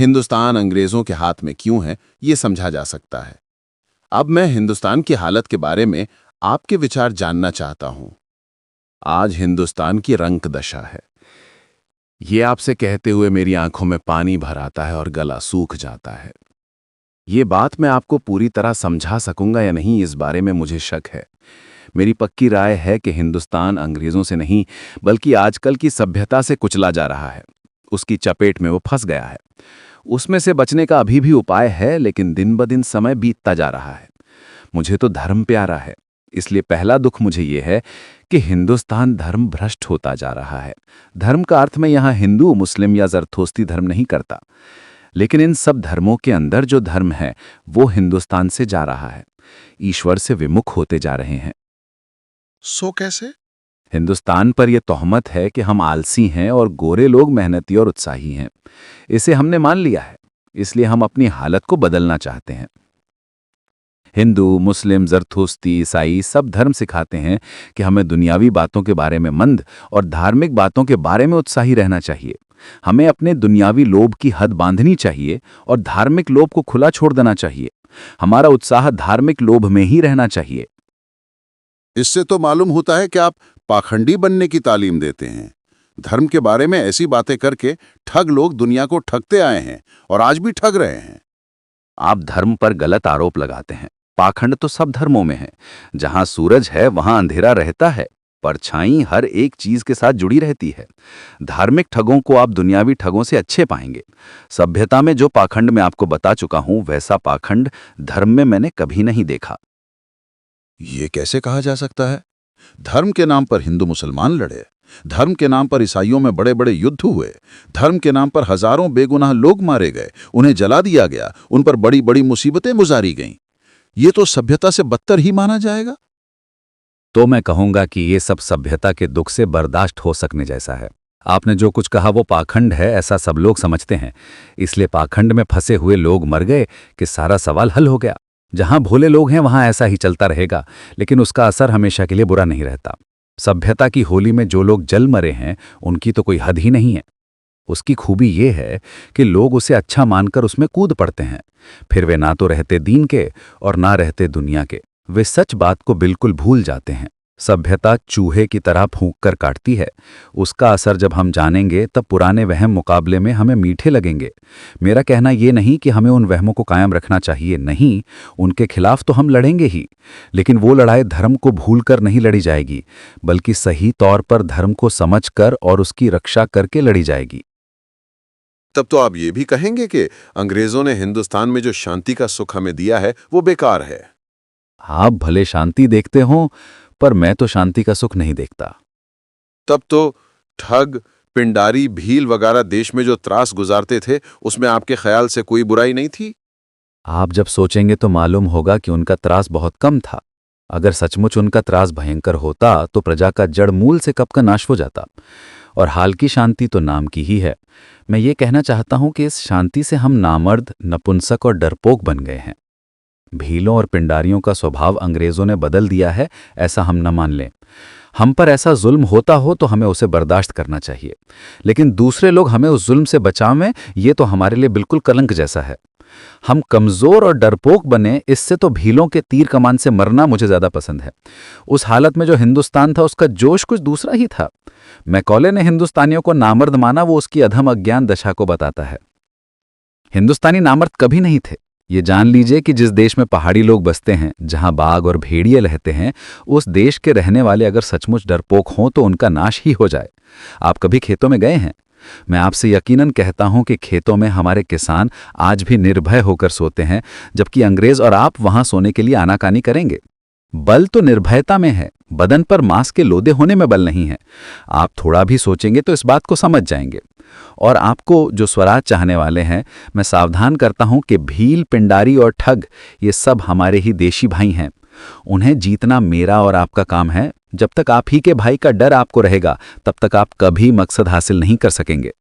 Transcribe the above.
हिंदुस्तान अंग्रेजों के हाथ में क्यों है, ये समझा जा सकता है। अब मैं हिंदुस्तान की हालत के बारे में आपके विचार जानना चाहता हूं। आज हिंदुस्तान की रंक दशा है। ये आपसे कहते हुए मेरी आंखों में पानी भर आता है और गला सूख जाता है। ये बात मैं आपको पूरी तरह समझा सकूंगा या नहीं, इस बारे में मुझे शक है। मेरी पक्की राय है कि हिंदुस्तान अंग्रेजों से नहीं, बल्कि आजकल की सभ्यता से कुचला जा रहा है। उसकी चपेट में वो फंस गया है। उसमें से बचने का अभी भी उपाय है, लेकिन दिन ब दिन समय बीतता जा रहा है। मुझे तो धर्म प्यारा है, इसलिए पहला दुख मुझे ये है कि हिंदुस्तान धर्म भ्रष्ट होता जा रहा है। धर्म का अर्थ मैं यहाँ हिंदू, मुस्लिम या जरथोस्ती धर्म नहीं करता, लेकिन इन सब धर्मों के अंदर जो धर्म है वो हिंदुस्तान से जा रहा है, ईश्वर से विमुख होते जा रहे हैं। सो कैसे? हिंदुस्तान पर यह तोहमत है कि हम आलसी हैं और गोरे लोग मेहनती और उत्साही हैं। इसे हमने मान लिया है, इसलिए हम अपनी हालत को बदलना चाहते हैं। हिंदू, मुस्लिम, जरथोस्ती, ईसाई सब धर्म सिखाते हैं कि हमें दुनियावी बातों के बारे में मंद और धार्मिक बातों के बारे में उत्साही रहना चाहिए। हमें अपने दुनियावी लोभ की हद बांधनी चाहिए और धार्मिक लोभ को खुला छोड़ देना चाहिए। हमारा उत्साह धार्मिक लोभ में ही रहना चाहिए। इससे तो मालूम होता है कि आप पाखंडी बनने की तालीम देते हैं। धर्म के बारे में ऐसी बातें करके ठग लोग दुनिया को ठगते आए हैं और आज भी ठग रहे हैं। आप धर्म पर गलत आरोप लगाते हैं। पाखंड तो सब धर्मों में है। जहां सूरज है वहां अंधेरा रहता है। परछाई हर एक चीज के साथ जुड़ी रहती है। धार्मिक ठगों को आप दुनियावी ठगों से अच्छे पाएंगे। सभ्यता में जो पाखंड मैं आपको बता चुका हूं, वैसा पाखंड धर्म में मैंने कभी नहीं देखा। ये कैसे कहा जा सकता है? धर्म के नाम पर हिंदू मुसलमान लड़े, धर्म के नाम पर ईसाइयों में बड़े बड़े युद्ध हुए, धर्म के नाम पर हजारों बेगुनाह लोग मारे गए, उन्हें जला दिया गया, उन पर बड़ी बड़ी मुसीबतें गुजारी गईं। ये तो सभ्यता से बदतर ही माना जाएगा। तो मैं कहूंगा कि ये सब सभ्यता के दुख से बर्दाश्त हो सकने जैसा है। आपने जो कुछ कहा वो पाखंड है, ऐसा सब लोग समझते हैं। इसलिए पाखंड में फंसे हुए लोग मर गए कि सारा सवाल हल हो गया। जहां भोले लोग हैं वहां ऐसा ही चलता रहेगा, लेकिन उसका असर हमेशा के लिए बुरा नहीं रहता। सभ्यता की होली में जो लोग जल मरे हैं उनकी तो कोई हद ही नहीं है। उसकी खूबी ये है कि लोग उसे अच्छा मानकर उसमें कूद पड़ते हैं। फिर वे ना तो रहते दीन के और ना रहते दुनिया के। वे सच बात को बिल्कुल भूल जाते हैं। सभ्यता चूहे की तरह फूंक कर काटती है। उसका असर जब हम जानेंगे तब पुराने वहम मुकाबले में हमें मीठे लगेंगे। मेरा कहना ये नहीं कि हमें उन वहमों को कायम रखना चाहिए, नहीं, उनके खिलाफ तो हम लड़ेंगे ही, लेकिन वो लड़ाई धर्म को भूलकर नहीं लड़ी जाएगी, बल्कि सही तौर पर धर्म को समझकर और उसकी रक्षा करके लड़ी जाएगी। तब तो आप ये भी कहेंगे कि अंग्रेजों ने हिंदुस्तान में जो शांति का सुख हमें दिया है वो बेकार है। आप भले शांति देखते हो, पर मैं तो शांति का सुख नहीं देखता। तब तो ठग, पिंडारी, भील वगैरह देश में जो त्रास गुजारते थे उसमें आपके ख्याल से कोई बुराई नहीं थी? आप जब सोचेंगे तो मालूम होगा कि उनका त्रास बहुत कम था। अगर सचमुच उनका त्रास भयंकर होता तो प्रजा का जड़ मूल से कब का नाश हो जाता। और हाल की शांति तो नाम की ही है। मैं ये कहना चाहता हूं कि इस शांति से हम नामर्द, नपुंसक और डरपोक बन गए हैं। भीलों और पिंडारियों का स्वभाव अंग्रेजों ने बदल दिया है, ऐसा हम न मान लें। हम पर ऐसा जुल्म होता हो तो हमें उसे बर्दाश्त करना चाहिए, लेकिन दूसरे लोग हमें उस जुल्म से बचावें, ये तो हमारे लिए बिल्कुल कलंक जैसा है। हम कमजोर और डरपोक बने, इससे तो भीलों के तीर कमान से मरना मुझे ज्यादा पसंद है। उस हालत में जो हिंदुस्तान था उसका जोश कुछ दूसरा ही था। मैकॉले ने हिंदुस्तानियों को नामर्द माना, वो उसकी अधम अज्ञान दशा को बताता है। हिंदुस्तानी नामर्द कभी नहीं थे। ये जान लीजिए कि जिस देश में पहाड़ी लोग बसते हैं, जहां बाघ और भेड़िए रहते हैं, उस देश के रहने वाले अगर सचमुच डरपोक हों तो उनका नाश ही हो जाए। आप कभी खेतों में गए हैं? मैं आपसे यकीनन कहता हूं कि खेतों में हमारे किसान आज भी निर्भय होकर सोते हैं, जबकि अंग्रेज और आप वहां सोने के लिए आनाकानी करेंगे। बल तो निर्भयता में है, बदन पर मांस के लोदे होने में बल नहीं है। आप थोड़ा भी सोचेंगे तो इस बात को समझ जाएंगे। और आपको जो स्वराज चाहने वाले हैं, मैं सावधान करता हूं कि भील, पिंडारी और ठग ये सब हमारे ही देशी भाई हैं। उन्हें जीतना मेरा और आपका काम है। जब तक आप ही के भाई का डर आपको रहेगा, तब तक आप कभी मकसद हासिल नहीं कर सकेंगे।